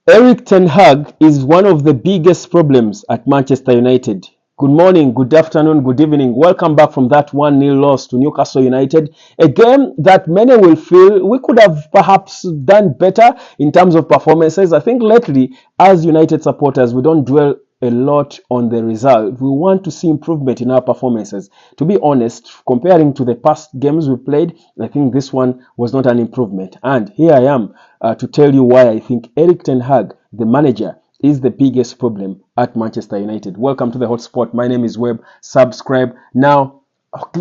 Erik Ten Hag is one of the biggest problems at Manchester United. Good morning, good afternoon, good evening. Welcome back from that 1-0 loss to Newcastle United. A game that many will feel we could have perhaps done better in terms of performances. I think lately, as United supporters, we don't dwell a lot on the result. We want to see improvement in our performances. To be honest, comparing to the past games we played, I think this one was not an improvement. And here I am to tell you why I think Erik Ten Hag, the manager, is the biggest problem at Manchester United. Welcome to the Hotspot. My name is Webb. Subscribe now.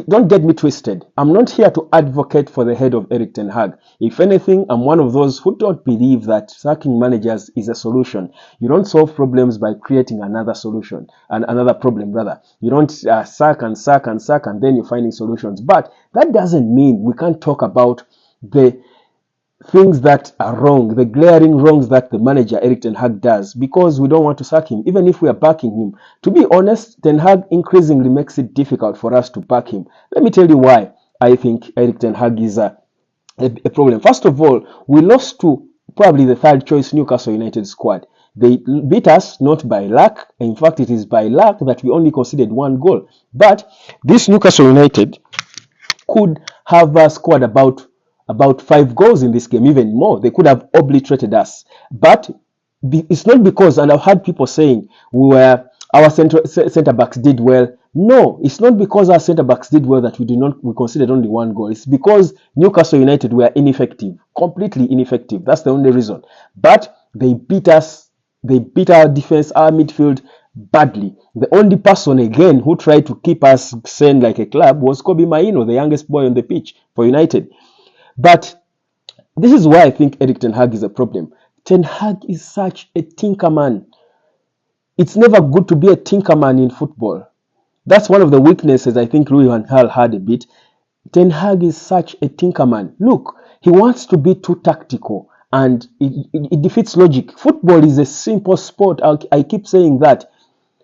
Don't get me twisted. I'm not here to advocate for the head of Erik Ten Hag. If anything, I'm one of those who don't believe that sacking managers is a solution. You don't solve problems by creating another solution and another problem, rather. You don't sack and sack and sack and then you're finding solutions. But that doesn't mean we can't talk about the things that are wrong, the glaring wrongs that the manager Erik Ten Hag does, because we don't want to sack him, even if we are backing him. To be honest, Ten Hag increasingly makes it difficult for us to back him. Let me tell you why I think Erik Ten Hag is a problem. First of all, we lost to probably the third choice Newcastle United squad. They beat us not by luck. In fact, it is by luck that we only conceded one goal. But this Newcastle United could have scored about 5 goals in this game, even more. They could have obliterated us. But it's not because, and I've had people saying our centre backs did well. No, it's not because our centre backs did well that we conceded only one goal. It's because Newcastle United were ineffective, completely ineffective. That's the only reason. But they beat us. They beat our defense, our midfield badly. The only person again who tried to keep us sane like a club was Kobe Maino, the youngest boy on the pitch for United. But this is why I think Erik Ten Hag is a problem. Ten Hag is such a tinkerman. It's never good to be a tinkerman in football. That's one of the weaknesses I think Louis van Gaal had a bit. Ten Hag is such a tinkerman. Look, he wants to be too tactical and it defeats logic. Football is a simple sport. I keep saying that.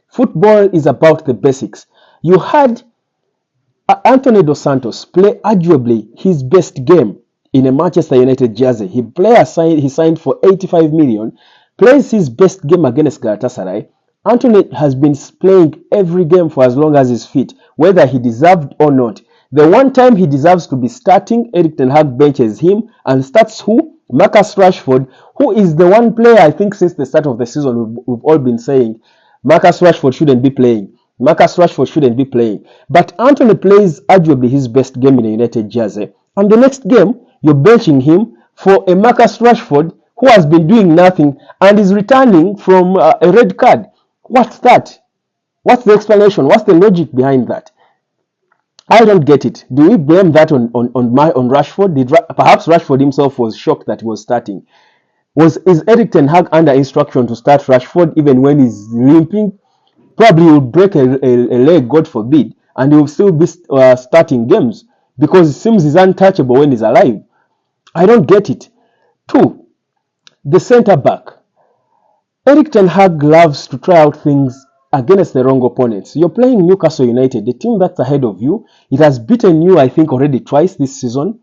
Football is about the basics. You had Anthony Dos Santos play arguably his best game in a Manchester United jersey. He signed for 85 million, plays his best game against Galatasaray. Anthony has been playing every game for as long as he's fit, whether he deserved or not. The one time he deserves to be starting, Erik Ten Hag benches him and starts who? Marcus Rashford, who is the one player I think since the start of the season we've all been saying Marcus Rashford shouldn't be playing. Marcus Rashford shouldn't be playing. But Anthony plays arguably his best game in a United jersey. And the next game, you're benching him for a Marcus Rashford who has been doing nothing and is returning from a red card. What's that? What's the explanation? What's the logic behind that? I don't get it. Do we blame that on Rashford? Perhaps Rashford himself was shocked that he was starting. Is Erik Ten Hag under instruction to start Rashford even when he's limping? Probably he will break a leg, God forbid, and he will still be starting games because it seems he's untouchable when he's alive. I don't get it. 2, the centre back. Erik Ten Hag loves to try out things against the wrong opponents. You're playing Newcastle United, the team that's ahead of you. It has beaten you, I think, already twice this season.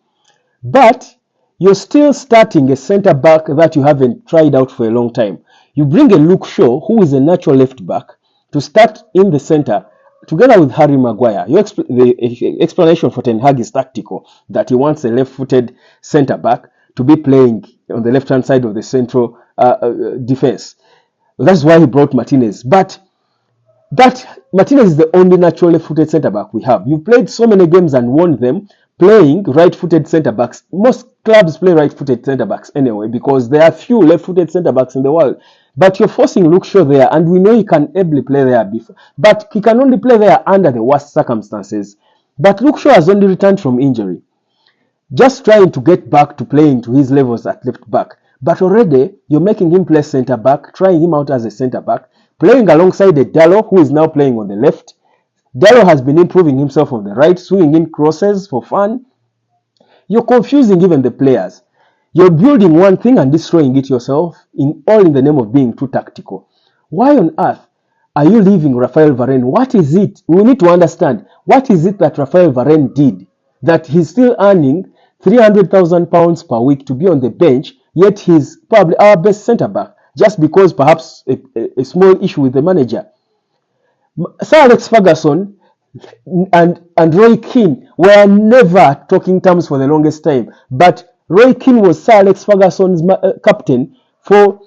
But you're still starting a centre back that you haven't tried out for a long time. You bring a Luke Shaw, who is a natural left back, to start in the centre together with Harry Maguire. The explanation for Ten Hag is tactical, that he wants a left-footed centre back to be playing on the left-hand side of the central defence. That's why he brought Martinez. But that Martinez is the only natural left-footed centre back we have. You've played so many games and won them playing right-footed centre backs. Most clubs play right-footed centre backs anyway because there are few left-footed centre backs in the world. But you're forcing Luke Shaw there, and we know he can ably play there before. But he can only play there under the worst circumstances. But Luke Shaw has only returned from injury, just trying to get back to playing to his levels at left back. But already you're making him play centre back, trying him out as a centre back, playing alongside the Dallo, who is now playing on the left. Dallo has been improving himself on the right, swinging in crosses for fun. You're confusing even the players. You're building one thing and destroying it yourself, all in the name of being too tactical. Why on earth are you leaving Raphael Varane? What is it? We need to understand. What is it that Raphael Varane did that he's still earning £300,000 per week to be on the bench, yet he's probably our best centre back? just because perhaps a small issue with the manager. Sir Alex Ferguson and Roy Keane were never talking terms for the longest time. But Roy Keane was Sir Alex Ferguson's captain for,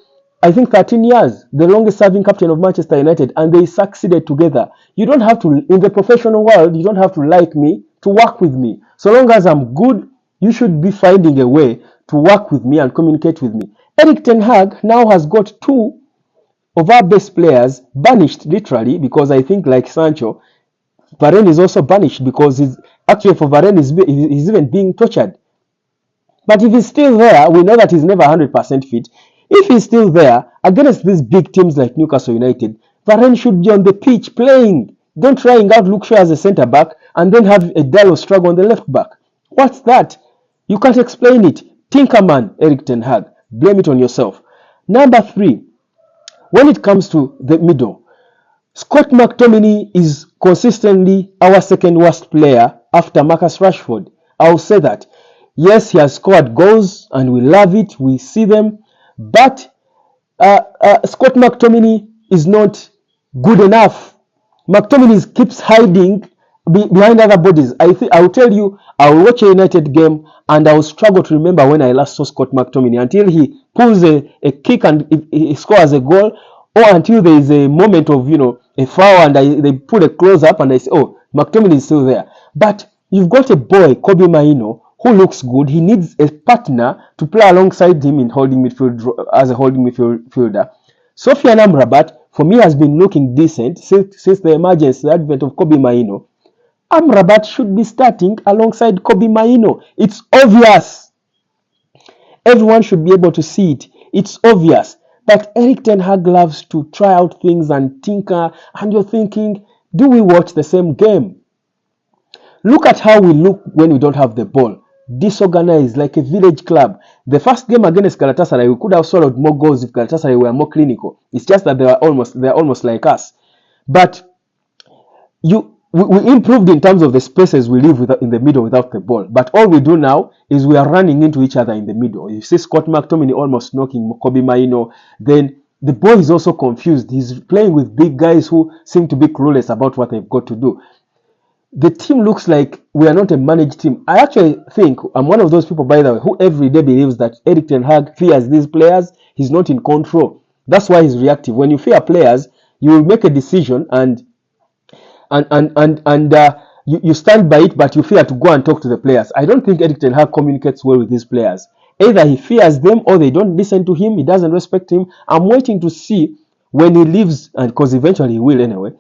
I think, 13 years, the longest serving captain of Manchester United, and they succeeded together. You don't have to, in the professional world, you don't have to like me to work with me. So long as I'm good, you should be finding a way to work with me and communicate with me. Erik Ten Hag now has got two of our best players banished, literally, because I think, like Sancho, Varane is also banished because actually for Varane he's even being tortured. But if he's still there, we know that he's never 100% fit. If he's still there against these big teams like Newcastle United, Varane should be on the pitch playing. Don't try and out Luke Shaw as a centre back and then have a dull struggle on the left back. What's that? You can't explain it. Tinkerman, Erik Ten Hag. Blame it on yourself. Number 3, when it comes to the middle, Scott McTominay is consistently our second worst player after Marcus Rashford. I'll say that. Yes, he has scored goals and we love it. We see them. But Scott McTominay is not good enough. McTominay keeps hiding behind other bodies. I will tell you, I will watch a United game and I will struggle to remember when I last saw Scott McTominay until he pulls a kick and he scores a goal, or until there is a moment of, a foul and they put a close up and I say, oh, McTominay is still there. But you've got a boy, Kobe Mainoo, who looks good. He needs a partner to play alongside him in holding midfield as a holding midfielder. Sofiane Amrabat, for me, has been looking decent since the emergence, the advent of Kobe Mainoo. Amrabat should be starting alongside Kobe Mainoo. It's obvious. Everyone should be able to see it. It's obvious. But Erik Ten Hag loves to try out things and tinker, and you're thinking, do we watch the same game? Look at how we look when we don't have the ball. Disorganized, like a village club. The first game against Galatasaray, we could have swallowed more goals if Galatasaray were more clinical. It's just that they're almost like us. But we improved in terms of the spaces we leave in the middle without the ball. But all we do now is we are running into each other in the middle. You see Scott McTominay almost knocking Kobe Mainoo. Then the boy is also confused. He's playing with big guys who seem to be clueless about what they've got to do. The team looks like we are not a managed team. I actually think I'm one of those people, by the way, who every day believes that Erik Ten Hag fears these players. He's not in control. That's why he's reactive. When you fear players, you will make a decision and you stand by it, but you fear to go and talk to the players. I don't think Erik Ten Hag communicates well with these players. Either he fears them or they don't listen to him. He doesn't respect him. I'm waiting to see when he leaves, and because eventually he will anyway.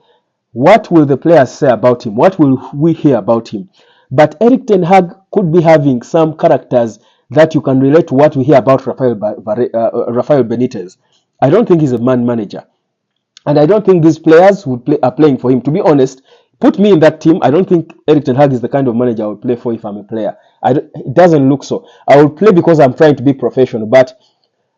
What will the players say about him? What will we hear about him? But Erik Ten Hag could be having some characters that you can relate to what we hear about Rafael Benitez. I don't think he's a man manager. And I don't think these players are playing for him. To be honest, put me in that team. I don't think Erik Ten Hag is the kind of manager I would play for if I'm a player. It doesn't look so. I will play because I'm trying to be professional. But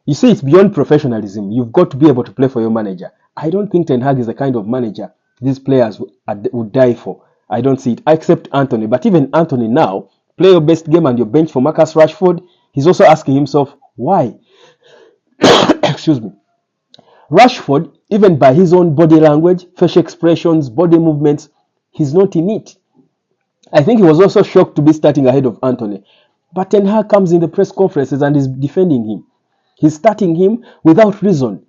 you see, it's beyond professionalism. You've got to be able to play for your manager. I don't think Ten Hag is the kind of manager these players would die for. I don't see it, except Anthony. But even Anthony now, play your best game and your bench for Marcus Rashford, he's also asking himself, why? Excuse me. Rashford, even by his own body language, facial expressions, body movements, he's not in it. I think he was also shocked to be starting ahead of Anthony. But Ten Hag comes in the press conferences and is defending him. He's starting him without reason.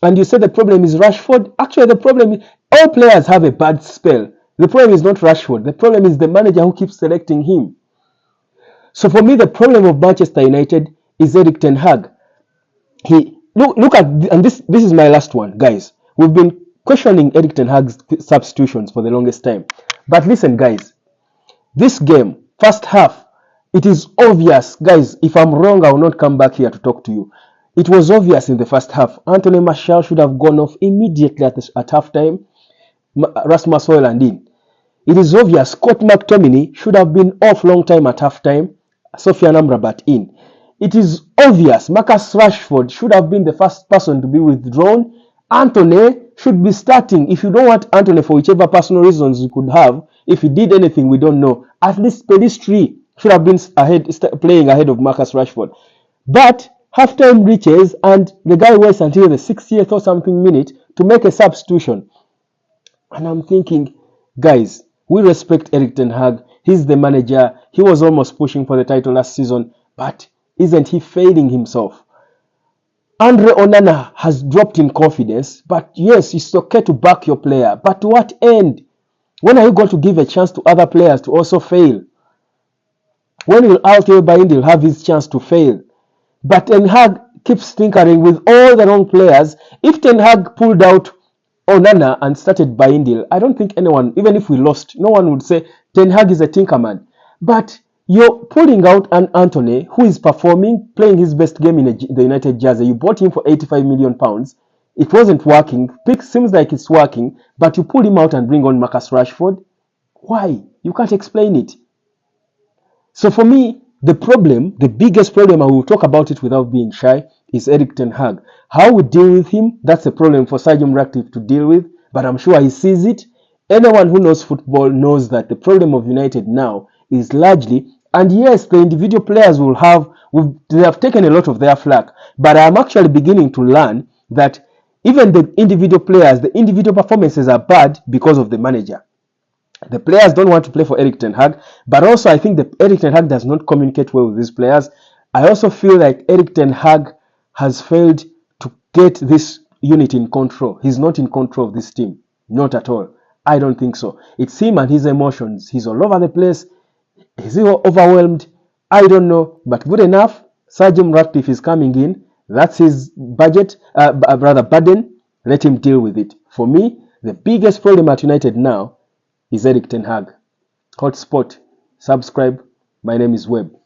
And you say the problem is Rashford. Actually, the problem is all players have a bad spell. The problem is not Rashford. The problem is the manager who keeps selecting him. So for me, the problem of Manchester United is Erik Ten Hag. Look at, and this is my last one, guys. We've been questioning Erik Ten Hag's substitutions for the longest time. But listen, guys, this game, first half, it is obvious, guys. If I'm wrong, I will not come back here to talk to you. It was obvious in the first half. Anthony Martial should have gone off immediately at halftime. Rasmus Højlund in. It is obvious Scott McTominay should have been off long time at halftime. Sofiane Amrabat in. It is obvious Marcus Rashford should have been the first person to be withdrawn. Anthony should be starting. If you don't want Anthony for whichever personal reasons you could have, if he did anything we don't know, at least Pelistri should have been playing ahead of Marcus Rashford. But Halftime reaches and the guy waits until the 60th or something minute to make a substitution. And I'm thinking, guys, we respect Erik Ten Hag. He's the manager. He was almost pushing for the title last season, but isn't he failing himself? Andre Onana has dropped in confidence, but yes, it's okay to back your player. But to what end? When are you going to give a chance to other players to also fail? When will Altay Bayindil have his chance to fail? But Ten Hag keeps tinkering with all the wrong players. If Ten Hag pulled out Onana and started Bayindil, I don't think anyone, even if we lost, no one would say Ten Hag is a tinkerman. But you're pulling out an Anthony who is performing, playing his best game in the United jersey. You bought him for £85 million. It wasn't working. Pick seems like it's working, but you pull him out and bring on Marcus Rashford. Why? You can't explain it. So for me, the problem, the biggest problem, I will talk about it without being shy, is Erik Ten Hag. How we deal with him, that's a problem for Sergeant Ratcliffe to deal with, but I'm sure he sees it. Anyone who knows football knows that the problem of United now is largely, and yes, the individual players they have taken a lot of their flack, but I'm actually beginning to learn that even the individual players, the individual performances are bad because of the manager. The players don't want to play for Erik Ten Hag, but also I think that Erik Ten Hag does not communicate well with these players. I also feel like Erik Ten Hag has failed to get this unit in control. He's not in control of this team. Not at all. I don't think so. It's him and his emotions. He's all over the place. Is he overwhelmed? I don't know. But good enough, Sergeant Ratcliffe is coming in. That's his burden. Let him deal with it. For me, the biggest problem at United now is Erik Ten Hag. Hotspot. Subscribe. My name is Webb.